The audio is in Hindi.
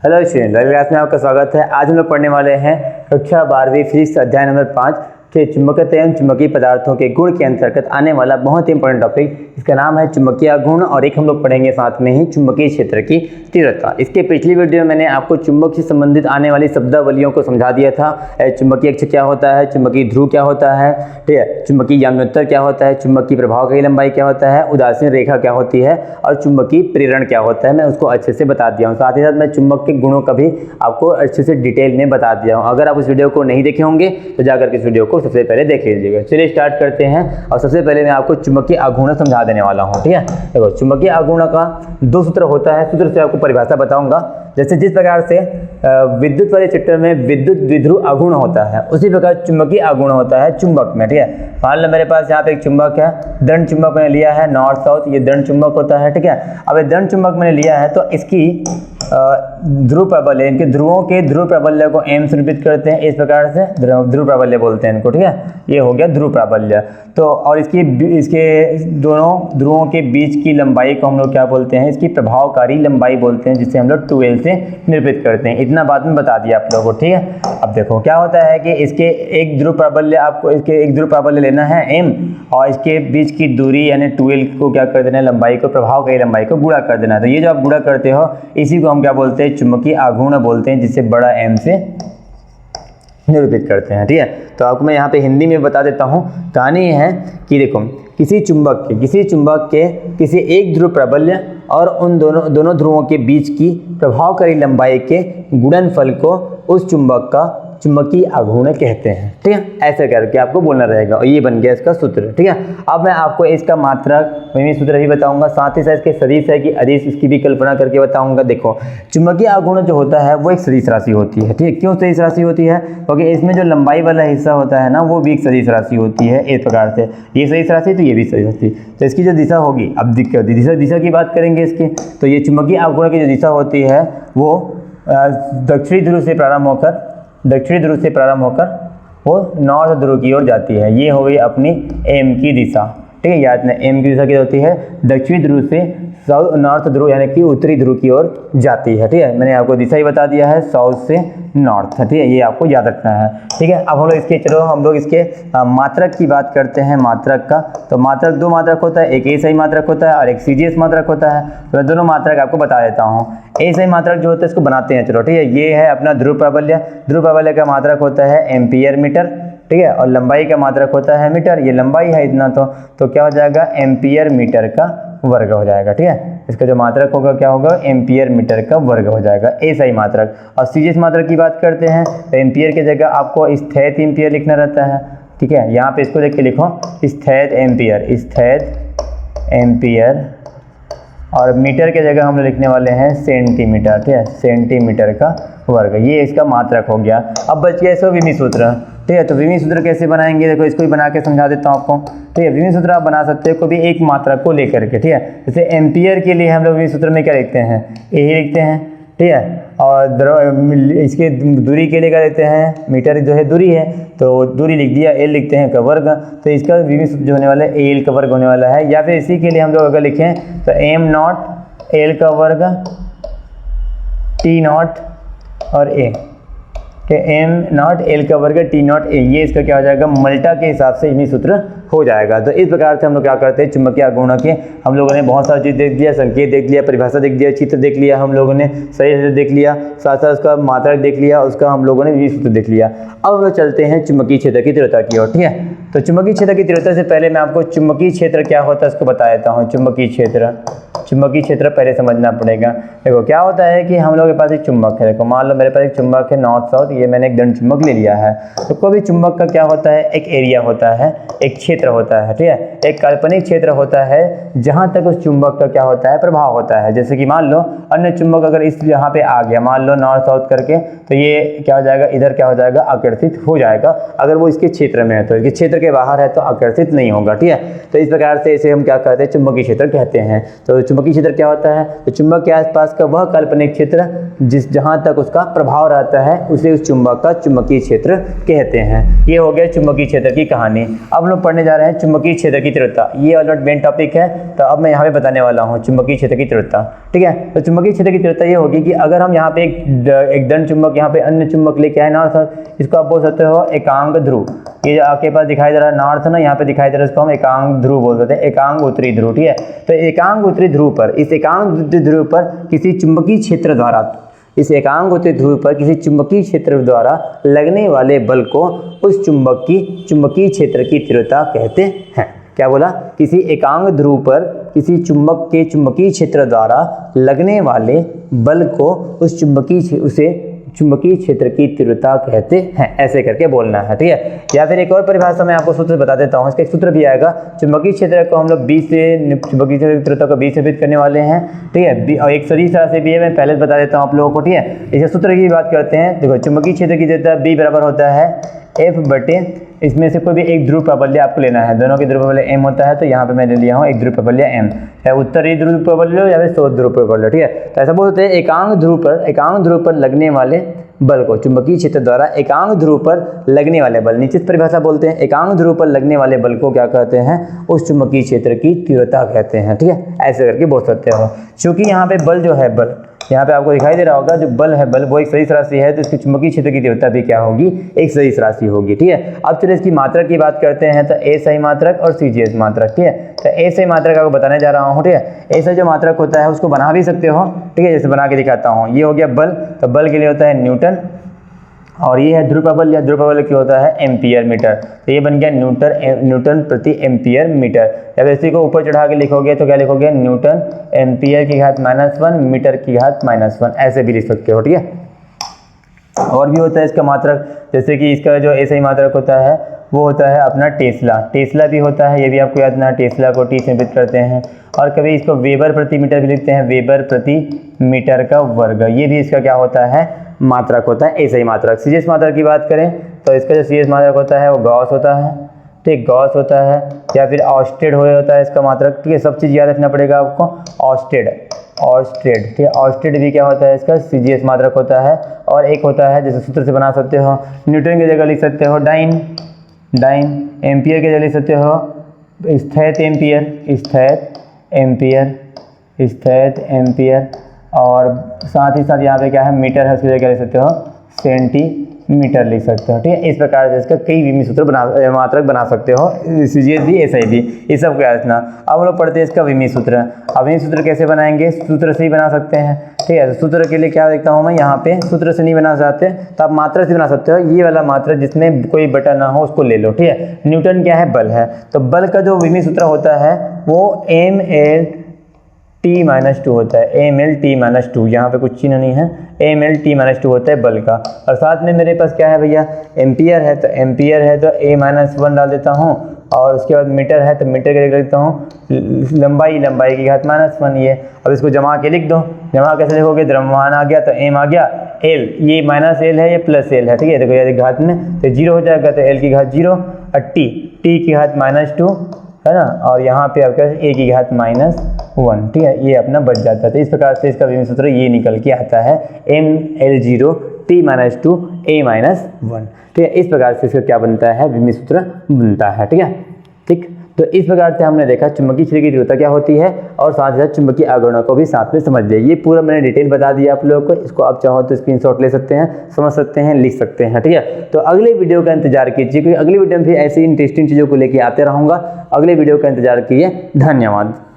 हेलो स्टूडेंट, रवि क्लास में आपका स्वागत है। आज हम लोग पढ़ने वाले हैं कक्षा 12वीं फिजिक्स अध्याय नंबर 5 के चुंबकत्व एवं चुंबकीय पदार्थों के गुण के अंतर्गत आने वाला बहुत ही इंपॉर्टेंट टॉपिक, इसका नाम है चुंबकीय गुण। और एक हम लोग पढ़ेंगे साथ में ही चुंबकीय क्षेत्र की तीव्रता। इसके पिछली वीडियो में मैंने आपको चुंबक से संबंधित आने वाली शब्दावलियों को समझा दिया था। चुंबकीय अक्ष क्या होता है, चुंबकीय ध्रुव क्या होता है, ठीक है, चुंबकीय याम्योत्तर क्या होता है, चुंबकीय प्रभाव की लंबाई क्या होता है, उदासीन रेखा क्या होती है और चुंबकीय प्रेरण क्या होता है। मैं उसको अच्छे से बता दिया हूँ। साथ ही साथ मैं चुंबक के गुणों का भी आपको अच्छे से डिटेल में बता दिया हूँ। अगर आप उस वीडियो को नहीं देखे होंगे तो जाकर के इस वीडियो को सबसे पहले देख लीजिएगा। चलिए स्टार्ट करते हैं। और सबसे पहले मैं आपको चुंबकीय आघूर्ण समझा देने वाला हूँ, ठीक है। देखो, चुंबकीय आघूर्ण का दो सूत्र होता है। सूत्र से आपको परिभाषा बताऊंगा। जैसे जिस प्रकार से विद्युत वाले चित्र में विद्युत द्विध्रुव आघूर्ण होता है, उसी प्रकार चुंबकीय आघूर्ण होता है चुंबक में, ठीक है। मान लो मेरे पास यहाँ पे एक चुंबक है, दंड चुंबक मैंने लिया है, नॉर्थ साउथ, ये दंड चुंबक होता है, ठीक है। अब ये दंड चुंबक मैंने लिया है तो इसकी ध्रुव प्राबल्य, इनके ध्रुवों के ध्रुव प्राबल्य को एम से निरूपित करते हैं। इस प्रकार से ध्रुव प्राबल्य बोलते हैं इनको, ठीक है। ये हो गया ध्रुव प्राबल्य। तो और इसके दोनों ध्रुवों के बीच की लंबाई को हम लोग क्या बोलते हैं, इसकी प्रभावकारी लंबाई बोलते हैं, जिसे हम लोग 2l से निरूपित करते हैं। इतना बात में बता दिया आप लोगों को, ठीक है। अब देखो क्या होता है कि इसके एक ध्रुव प्राबल्य, आपको इसके एक ध्रुव प्राबल्य लेना है m, और इसके बीच की दूरी यानी 2l को क्या कर देना है, लंबाई को, प्रभावकारी लंबाई को गुणा कर देना है। तो ये जो आप गुणा करते हो इसी को हम क्या बोलते हैं, चुंबकीय आघूर्ण बोलते हैं, जिसे बड़ा M से निरूपित करते हैं, ठीक है। तो आपको मैं यहाँ पे हिंदी में बता देता हूँ। कहानी ये है कि देखो, किसी चुंबक के किसी एक ध्रुव प्राबल्य और उन दोनों ध्रुवों के बीच की प्रभावकारी लंबाई के गुणनफल को उस चुंबक का चुंबकीय आघूर्ण कहते हैं, ठीक है। ऐसे करके आपको बोलना रहेगा और ये बन गया इसका सूत्र, ठीक है। अब मैं आपको इसका मात्रक सूत्र भी बताऊंगा, साथ ही साथ इसके सदिश है कि अदिश, इसकी भी कल्पना करके बताऊंगा। देखो, चुंबकीय आघूर्ण जो होता है वो एक सदिश राशि होती है, ठीक है। क्यों सदिश राशि होती है? क्योंकि इसमें जो लंबाई वाला हिस्सा होता है ना, वो भी एक सदिश राशि होती है। इस प्रकार से ये सदिश राशि तो ये भी सदिश राशि, तो इसकी जो दिशा होगी, अब दिशा की बात करेंगे इसकी, तो ये चुंबकीय आघूर्ण की जो दिशा होती है वो दक्षिणी ध्रुव से प्रारंभ होकर वो नॉर्थ ध्रुव की ओर जाती है। ये हो गई अपनी एम की दिशा, ठीक है। याद रखना, एम की दिशा क्या होती है, दक्षिणी ध्रुव से नॉर्थ ध्रुव यानी कि उत्तरी ध्रुव की ओर जाती है, ठीक है। मैंने आपको दिशा ही बता दिया है, साउथ से नॉर्थ, ठीक है। ये आपको याद रखना है, ठीक है। अब हम लोग इसके मात्रक की बात करते हैं। मात्रक का तो मात्रक दो मात्रक होता है, एक एसआई मात्रक होता है और एक सीजीएस मात्रक होता है। तो मैं दोनों मात्रक आपको बता देता हूँ। एसआई मात्रक जो होता है इसको बनाते हैं, चलो, ठीक है। ये है अपना ध्रुव प्राबल्य का मात्रक होता है एम्पियर मीटर, ठीक है। और लंबाई का मात्रक होता है मीटर। ये लंबाई है इतना, तो क्या हो जाएगा, एम्पियर मीटर का वर्ग हो जाएगा, ठीक है। इसका जो मात्रक होगा क्या होगा, एम्पियर मीटर का वर्ग हो जाएगा, एसआई मात्रक। और सीजीएस मात्रक की बात करते हैं तो एम्पियर की जगह आपको स्थैत एम्पियर लिखना रहता है, ठीक है। यहाँ पे इसको देख के लिखो, स्थैत एम्पियर, और मीटर के जगह हम लोग लिखने वाले हैं सेंटीमीटर, ठीक है, सेंटीमीटर का वर्ग। ये इसका मात्रक हो गया। अब बच गया इसको विमी सूत्र, ठीक है। तो विमी सूत्र कैसे बनाएंगे, देखो इसको भी बना के समझा देता हूँ आपको, ठीक है। विमी सूत्र आप बना सकते हो कोई भी एक मात्रक को लेकर के, ठीक है। जैसे एम्पियर के लिए हम लोग विमी सूत्र में क्या लिखते हैं, ए ही लिखते हैं, ठीक है। और इसके दूरी के लिए क्या लिखते हैं, मीटर जो है दूरी है, तो दूरी लिख दिया, एल लिखते हैं का वर्ग। तो इसका विमी सूत्र जो होने वाला है एल का वर्ग होने वाला है। या फिर इसी के लिए हम लोग अगर लिखें तो एम नॉट एल का वर्ग, टी नॉट और ए, एम नॉट एल का वर्ग, टी नॉट ए, ये इसका क्या हो जाएगा, मल्टा के हिसाब से विमी सूत्र हो जाएगा। तो इस प्रकार से हम लोग क्या करते हैं, चुंबकीय आघूर्ण के हम लोगों ने बहुत सारी चीज़ देख लिया, संकेत देख लिया, परिभाषा देख लिया, चित्र देख लिया, हम लोगों ने सही से देख लिया, साथ साथ उसका मात्रक देख लिया, उसका हम लोगों ने विमी सूत्र देख लिया। अब हम लोग चलते हैं चुंबकीय क्षेत्र की तीव्रता की ओर, ठीक है। तो चुंबकीय क्षेत्र की तीव्रता से पहले मैं आपको चुंबकीय क्षेत्र क्या होता है उसको बता देता हूँ। चुंबकीय क्षेत्र पहले समझना पड़ेगा। देखो क्या होता है कि हम लोग के पास एक चुंबक है। देखो मान लो मेरे पास एक चुंबक है नॉर्थ साउथ, ये मैंने एक दंड चुंबक ले लिया है। तो कोई भी चुंबक का क्या होता है, एक एरिया होता है, एक क्षेत्र होता है, ठीक है। एक काल्पनिक क्षेत्र होता है जहां तक उस चुंबक का क्या होता है, प्रभाव होता है। जैसे कि मान लो अन्य चुंबक अगर इस यहाँ पे आ गया, मान लो नॉर्थ साउथ करके, तो ये क्या हो जाएगा, इधर क्या हो जाएगा, आकर्षित हो जाएगा। अगर वो इसके क्षेत्र में है तो, इसके क्षेत्र के बाहर है तो आकर्षित नहीं होगा, ठीक है। तो इस प्रकार से इसे हम क्या कहते हैं, चुंबकीय क्षेत्र कहते हैं। तो चुंबकीय क्षेत्र क्या होता है, तो चुंबक के आसपास का वह काल्पनिक क्षेत्र जहां तक उसका प्रभाव रहता है उसे उस चुंबक का चुंबकीय क्षेत्र कहते हैं। ये हो गया चुंबकीय क्षेत्र की कहानी। अब हम लोग पढ़ने जा रहे हैं चुंबकीय क्षेत्र की तीव्रता। ये वाला मेन टॉपिक है, तो अब मैं यहाँ पे बताने वाला हूँ चुंबकीय क्षेत्र की तीव्रता। ठीक है, तो चुंबकीय क्षेत्र की तीव्रता ये होगी कि अगर हम यहाँ पे एक दंड चुंबक यहाँ पे अन्य चुंबक लेके आए ना, इसको आप बोल सकते हो एकांक ध्रुव। ये जो आपके पास दिखाई दे रहा है नॉर्थ ना, यहाँ पे दिखाई दे रहा है, इसको हम एकांक ध्रुव बोल सकते हैं, एकांक उत्तरी ध्रुव। ठीक है, तो एकांक उत्तरी ध्रुव पर, इस एकांक उत्तरी ध्रुव पर किसी चुंबकीय क्षेत्र द्वारा, इस एकांक उत्तरी ध्रुव पर किसी चुंबकीय क्षेत्र द्वारा लगने वाले बल को उस चुंबक की चुंबकीय क्षेत्र की तीव्रता कहते हैं। क्या बोला? किसी एकांक ध्रुव पर किसी चुंबक के चुंबकीय क्षेत्र द्वारा लगने वाले बल को उस चुंबकीय क्षेत्र की तीव्रता कहते हैं, ऐसे करके बोलना है। ठीक है, या फिर एक और परिभाषा मैं आपको सूत्र बता देता हूँ। इसका एक सूत्र भी आएगा, चुंबकीय क्षेत्र को हम लोग B से, चुंबकीय क्षेत्र की तीव्रता को B से व्यक्त करने वाले हैं। ठीक है, और एक सदिश राशि भी है, मैं पहले बता देता हूँ आप लोगों को। ठीक है, इसे सूत्र की बात करते हैं। देखो, चुंबकीय क्षेत्र की तीव्रता B बराबर होता है F बटे, इसमें से कोई भी एक ध्रुव प्राबल्य आपको लेना है, दोनों के ध्रुव प्राबल्य m होता है, तो यहाँ पे मैंने लिया हूँ एक ध्रुव प्राबल्य m, चाहे उत्तरी ध्रुव प्राबल्य या फिर शोध ध्रुव प्राबल्य। ठीक है, तो ऐसा बोलते हैं एकांक ध्रुव पर लगने वाले बल को, चुंबकीय क्षेत्र द्वारा एकांक ध्रुव पर लगने वाले बल, निश्चित परिभाषा बोलते हैं, एकांक ध्रुव पर लगने वाले बल को क्या कहते हैं? उस चुंबकीय क्षेत्र की तीव्रता कहते हैं। ठीक है, ऐसे करके बोल सकते हो। क्योंकि यहाँ पे बल जो है, बल यहाँ पे आपको दिखाई दे रहा होगा, जो बल है, बल वो एक सदिश राशि है, तो इसकी चुंबकीय क्षेत्र की तीव्रता भी क्या होगी? एक सदिश राशि होगी। ठीक है, अब चलिए इसकी मात्रक की बात करते हैं, तो ए सही मात्रक और CGS मात्रक। ठीक है, तो ए सही मात्रक आपको बताने जा रहा हूँ। ठीक है, ऐसा जो मात्रक होता है उसको बना भी सकते हो। ठीक है, जैसे बना के दिखाता हूँ। ये हो गया बल, तो बल के लिए होता है न्यूटन, और ये है ध्रुव प्राबल्य, ध्रुव प्राबल्य क्या होता है? Ampere meter. तो ये बन गया न्यूटन प्रति एम्पियर मीटर। जब इसी को ऊपर चढ़ा के लिखोगे तो क्या लिखोगे? न्यूटन एम्पियर की घात -1 मीटर की घात -1, ऐसे भी लिख सकते हो। ठीक है, और भी होता है इसका मात्रक, जैसे कि इसका जो ऐसा ही मात्रक होता है वो होता है अपना टेस्ला भी होता है, ये भी आपको याद ना, टेस्ला को T से व्यक्त करते हैं। और कभी इसको वेबर प्रति मीटर भी लिखते हैं, वेबर प्रति मीटर का वर्ग, ये भी इसका क्या होता है? मात्रक होता है, ऐसा ही मात्रक। CGS मात्रक की बात करें तो इसका जो CGS मात्रक होता है वो गॉस होता है। ठीक, गॉस होता है, या फिर ऑस्टेड होता है इसका मात्रक। ठीक है, सब चीज़ याद रखना पड़ेगा आपको। ऑस्टेड, ठीक है, ऑस्टेड भी क्या होता है? इसका CGS मात्रक होता है। और एक होता है, जैसे सूत्र से बना सकते हो, न्यूटन की जगह लिख सकते हो डाइन, एम्पियर की जगह लिख सकते हो स्थैत एम्पियर, और साथ ही साथ यहाँ पे क्या है? मीटर है, उसकी जगह लिख सकते हो सेंटीमीटर लिख सकते हो। ठीक है, इस प्रकार से इसका कई विमी सूत्र मात्रक बना सकते हो। CGS भी, SI भी, ये सब को याद रखना। अब हम लोग पढ़ते हैं इसका विमी सूत्र। अब विमी सूत्र कैसे बनाएंगे? सूत्र से ही बना सकते हैं। ठीक है, तो सूत्र के लिए क्या देखता हूँ मैं, यहाँ पे सूत्र से नहीं बना चाहते तो आप मात्रक से बना सकते हो। ये वाला मात्रक जिसमें कोई बटा ना हो उसको ले लो। ठीक है, न्यूटन क्या है? बल है, तो बल का जो विमी सूत्र होता है वो mL/T-2 होता है, mL/T-2, यहाँ पे कुछ चिन्ह नहीं है, mL/T-2 होता है बल का। और साथ में मेरे पास क्या है भैया? एम्पियर है, तो A-1 डाल देता हूँ, और उसके बाद मीटर है तो मीटर के जगह लिखता हूँ लंबाई की घात -1 ये। अब इसको जमा के लिख दो, जमा कैसे लिखोगे? द्रव्यमान आ गया तो m आ गया, l, ये -l है, ये +l है। ठीक है, देखो ये घात में तो 0 हो जाएगा, तो l की घात 0, और t की घात -2 है ना, और यहाँ पे आपका a की घात -1। ठीक है, ये अपना बच जाता है। तो इस प्रकार से इसका विमी सूत्र ये निकल के आता है mL0 T-2 A-1। ठीक है, इस प्रकार से इसका क्या बनता है? विमी सूत्र बनता है। ठीक है, ठीक, तो इस प्रकार से हमने देखा चुंबकीय क्षेत्र की तीव्रता क्या होती है, और साथ ही साथ चुंबकीय आघूर्णों को भी साथ में समझ लिया। ये पूरा मैंने डिटेल बता दिया आप लोगों को। इसको आप चाहो तो स्क्रीनशॉट ले सकते हैं, समझ सकते हैं, लिख सकते हैं। ठीक है, तो अगले वीडियो का इंतजार कीजिए, क्योंकि अगले वीडियो में भी ऐसी इंटरेस्टिंग चीज़ों को लेकर आते रहूँगा। अगले वीडियो का इंतजार कीजिए। धन्यवाद।